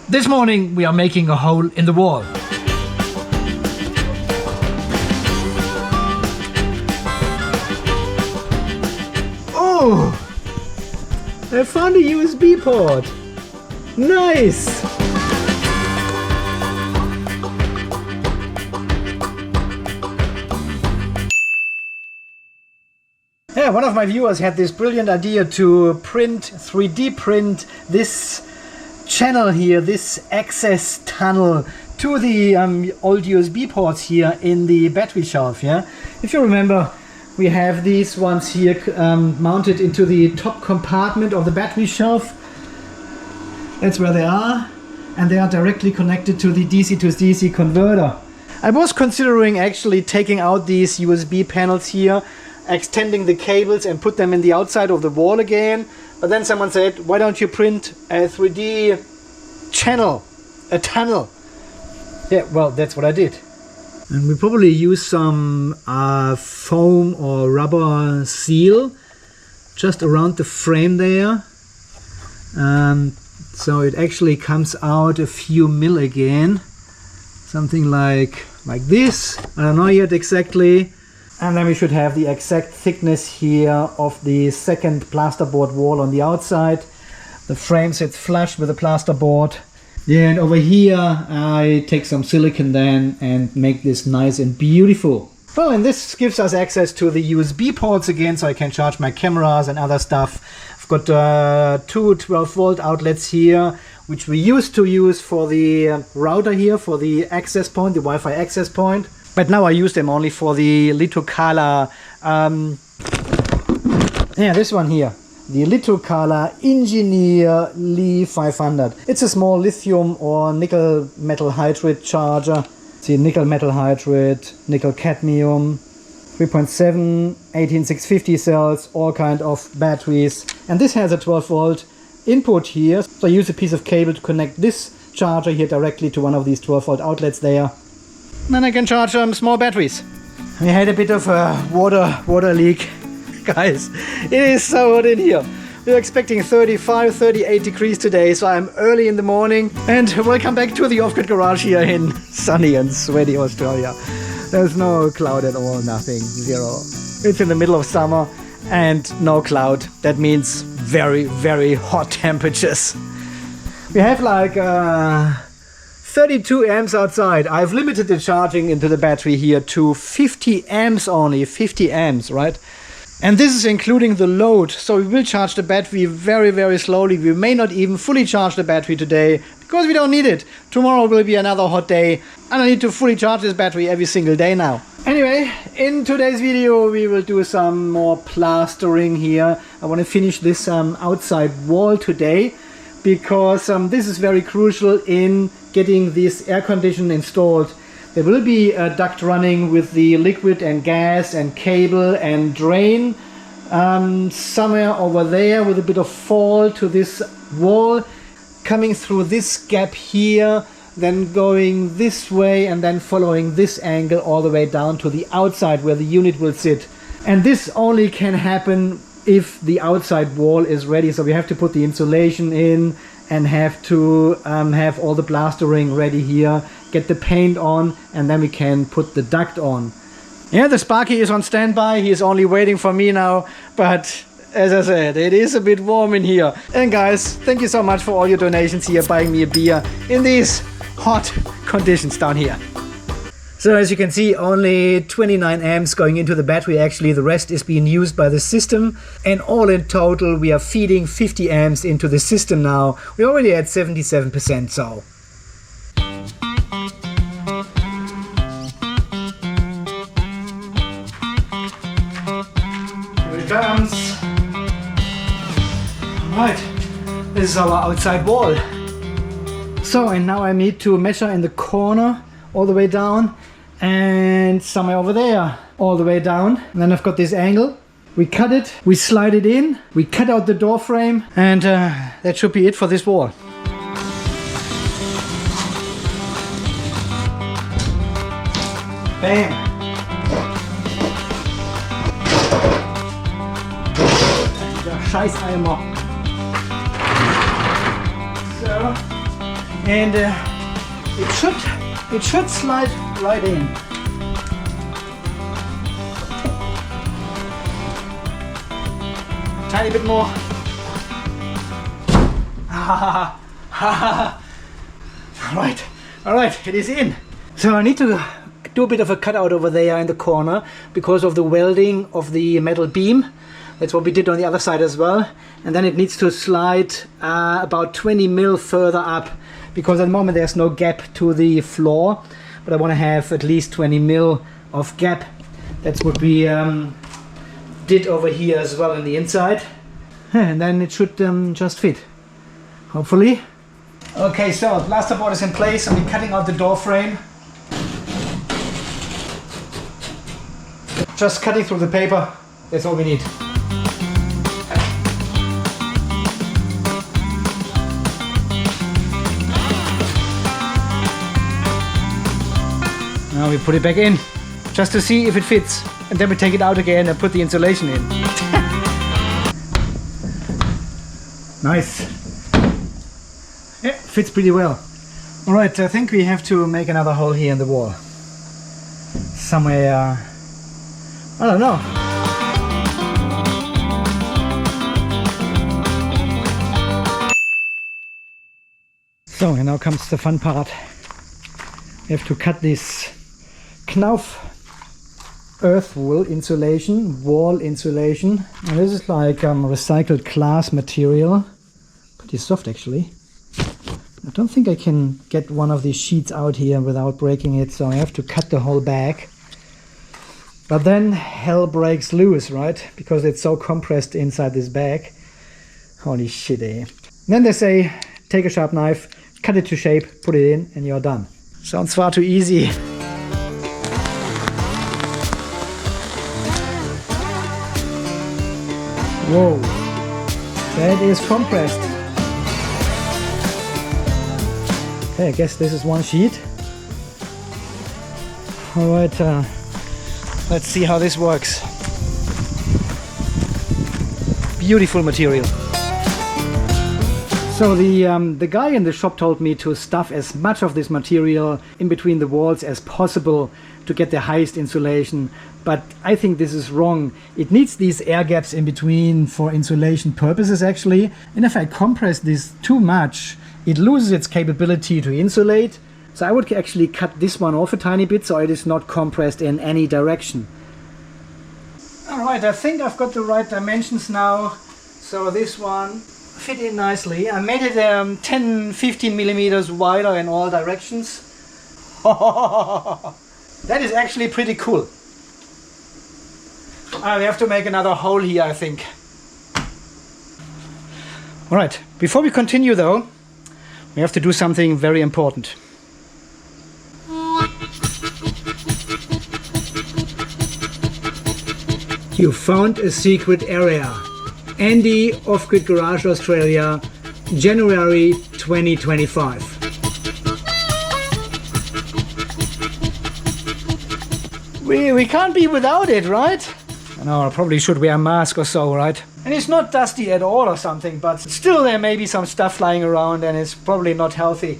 This morning we are making a hole in the wall. Oh! I found a USB port. Nice! Yeah, one of my viewers had this brilliant idea to 3D print this channel here, this access tunnel to the old USB ports here in the battery shelf. Yeah, if you remember, we have these ones here mounted into the top compartment of the battery shelf. That's where they are, and they are directly connected to the DC to DC converter. I was considering actually taking out these USB panels here, extending the cables and put them in the outside of the wall again, but then someone said, why don't you print a 3D channel, a tunnel? Yeah, well, that's what I did. And we probably use some foam or rubber seal just around the frame there, so it actually comes out a few mil again, something like this. I don't know yet exactly. And then we should have the exact thickness here of the second plasterboard wall on the outside. The frame sits flush with the plasterboard. Yeah, and over here I take some silicone then and make this nice and beautiful. Well, and this gives us access to the USB ports again, so I can charge my cameras and other stuff. I've got two 12-volt outlets here, which we used to use for the router here, for the access point, the Wi-Fi access point. But now I use them only for the Liitokala, yeah, this one here, the Liitokala Engineer Li 500. It's a small lithium or nickel metal hydride charger. See, nickel metal hydride, nickel cadmium, 3.7, 18650 cells, all kind of batteries. And this has a 12-volt input here. So I use a piece of cable to connect this charger here directly to one of these 12-volt outlets there. Then I can charge small batteries. We had a bit of a water leak. Guys, it is so hot in here. We're expecting 35, 38 degrees today, so I'm early in the morning. And welcome back to the off-grid garage here in sunny and sweaty Australia. There's no cloud at all, nothing, zero. It's in the middle of summer and no cloud. That means very, very hot temperatures. We have like 32 amps outside. I've limited the charging into the battery here to 50 amps only, 50 amps, right? And this is including the load, so we will charge the battery very, very slowly. We may not even fully charge the battery today because we don't need it. Tomorrow will be another hot day and I need to fully charge this battery every single day now. Anyway, in today's video we will do some more plastering here. I want to finish this outside wall today because this is very crucial in getting this air conditioner installed. There will be a duct running with the liquid and gas and cable and drain somewhere over there with a bit of fall to this wall, coming through this gap here, then going this way and then following this angle all the way down to the outside where the unit will sit. And this only can happen if the outside wall is ready, so we have to put the insulation in and have to have all the plastering ready here, get the paint on, and then we can put the duct on. Yeah, the Sparky is on standby. He is only waiting for me now, but as I said, it is a bit warm in here. And guys, thank you so much for all your donations here, buying me a beer in these hot conditions down here. So as you can see, only 29 amps going into the battery. Actually, the rest is being used by the system. And all in total, we are feeding 50 amps into the system now. We're already at 77%, so. Here it comes. Right, this is our outside wall. So, and now I need to measure in the corner all the way down and somewhere over there all the way down. And then I've got this angle. We cut it, we slide it in, we cut out the door frame, and that should be it for this wall. Bam! Der Scheißeimer. So, and it should slide right in. Tiny bit more. All right, it is in. So I need to do a bit of a cutout over there in the corner because of the welding of the metal beam. That's what we did on the other side as well. And then it needs to slide about 20 mil further up, because at the moment there's no gap to the floor, but I want to have at least 20 mil of gap. That's what we did over here as well in the inside. And then it should just fit, hopefully. Okay, so plasterboard is in place. I'm cutting out the door frame. Just cutting through the paper. That's all we need. Now we put it back in, just to see if it fits. And then we take it out again and put the insulation in. Nice. Yeah, fits pretty well. Alright, I think we have to make another hole here in the wall. Somewhere, I don't know. So, and now comes the fun part. We have to cut this Knauf earth wool insulation, wall insulation. And this is like recycled glass material. Pretty soft actually. I don't think I can get one of these sheets out here without breaking it, so I have to cut the whole bag. But then hell breaks loose, right? Because it's so compressed inside this bag. Holy shit, eh? Then they say, take a sharp knife, cut it to shape, put it in, and you're done. Sounds far too easy. Whoa, that is compressed. Okay, I guess this is one sheet. All right, let's see how this works. Beautiful material. So the guy in the shop told me to stuff as much of this material in between the walls as possible to get the highest insulation, but I think this is wrong. It needs these air gaps in between for insulation purposes actually, and if I compress this too much, it loses its capability to insulate. So I would actually cut this one off a tiny bit so it is not compressed in any direction. Alright, I think I've got the right dimensions now. So this one fit in nicely. I made it 10-15 millimeters wider in all directions. That is actually pretty cool. We have to make another hole here, I think. Alright, before we continue though, we have to do something very important. You found a secret area. Andy, Off-Grid Garage Australia, January 2025. We can't be without it, right? I know, I probably should wear a mask or so, right? And it's not dusty at all or something, but still there may be some stuff flying around and it's probably not healthy.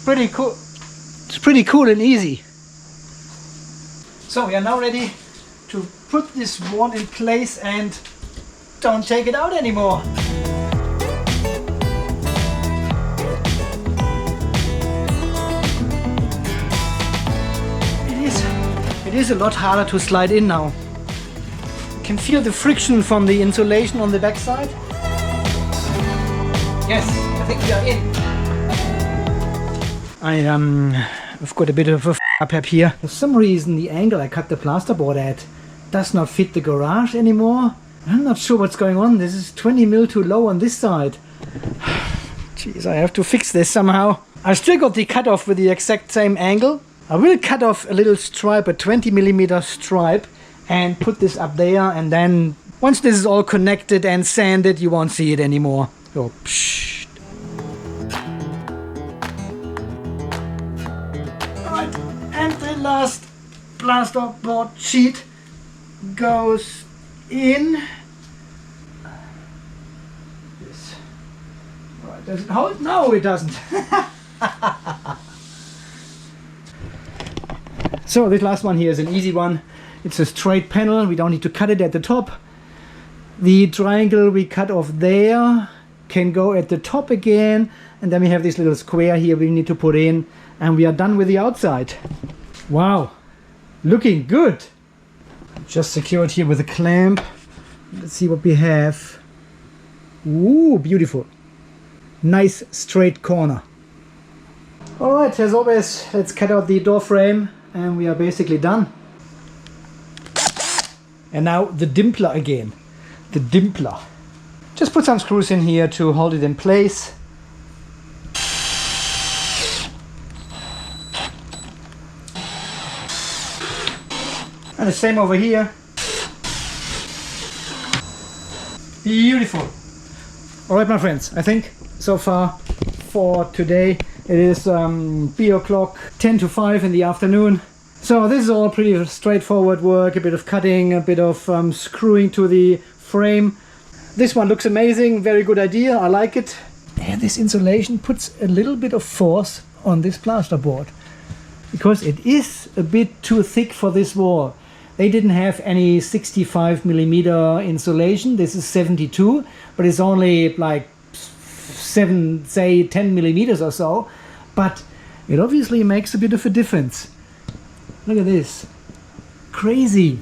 Pretty cool. It's pretty cool and easy. So we are now ready to put this wall in place and don't take it out anymore. It is a lot harder to slide in now. You can feel the friction from the insulation on the backside. Yes, I think we are in. I've got a bit of a up here. For some reason the angle I cut the plasterboard at does not fit the garage anymore. I'm not sure what's going on. This is 20 mil too low on this side. Jeez, I have to fix this somehow. I still got the cutoff with the exact same angle. I will cut off a little stripe, a 20 millimeter stripe, and put this up there, and then once this is all connected and sanded, you won't see it anymore. So, psh. Alright. the last plaster board sheet goes in. This. Right, does it hold? No, it doesn't. So this last one here is an easy one. It's a straight panel. We don't need to cut it at the top. The triangle we cut off there can go at the top again, and then we have this little square here we need to put in, and we are done with the outside. Wow, looking good. Just secured here with a clamp. Let's see what we have. Ooh, beautiful. Nice straight corner. All right, as always, let's cut out the door frame, and we are basically done. And now the dimpler again. The dimpler. Just put some screws in here to hold it in place. And the same over here. Beautiful. All right, my friends, I think so far for today it is beer o'clock, 10 to 5 in the afternoon. So this is all pretty straightforward work, a bit of cutting, a bit of screwing to the frame. This one looks amazing, very good idea, I like it. And this insulation puts a little bit of force on this plasterboard, because it is a bit too thick for this wall. They didn't have any 65mm insulation, this is 72, but it's only like 10 millimeters or so, but it obviously makes a bit of a difference. Look at this. Crazy.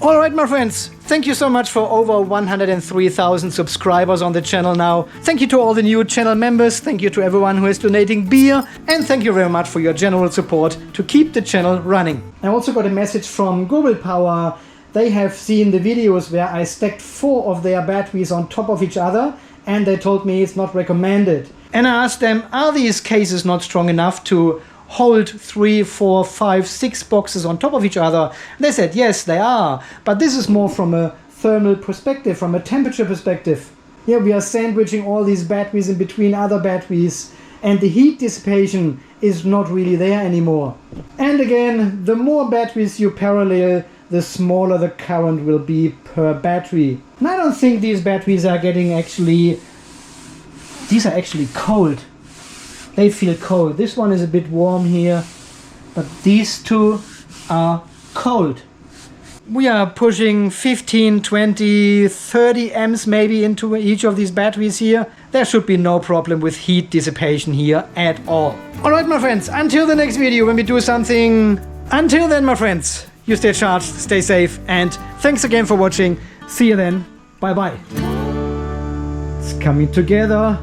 All right, my friends. Thank you so much for over 103,000 subscribers on the channel now. Thank you to all the new channel members. Thank you to everyone who is donating beer. And thank you very much for your general support to keep the channel running. I also got a message from Global Power. They have seen the videos where I stacked 4 of their batteries on top of each other, and they told me it's not recommended. And I asked them, are these cases not strong enough to hold 3, 4, 5, 6 boxes on top of each other? They said yes, they are, but this is more from a thermal perspective, from a temperature perspective. Here we are sandwiching all these batteries in between other batteries, and the heat dissipation is not really there anymore. And again, the more batteries you parallel, the smaller the current will be per battery. And I don't think these batteries are getting these are actually cold. They feel cold. This one is a bit warm here, but these two are cold. We are pushing 15, 20, 30 amps maybe into each of these batteries here. There should be no problem with heat dissipation here at all. Alright, my friends, until the next video when we do something. Until then, my friends, you stay charged, stay safe, and thanks again for watching. See you then. Bye bye. It's coming together.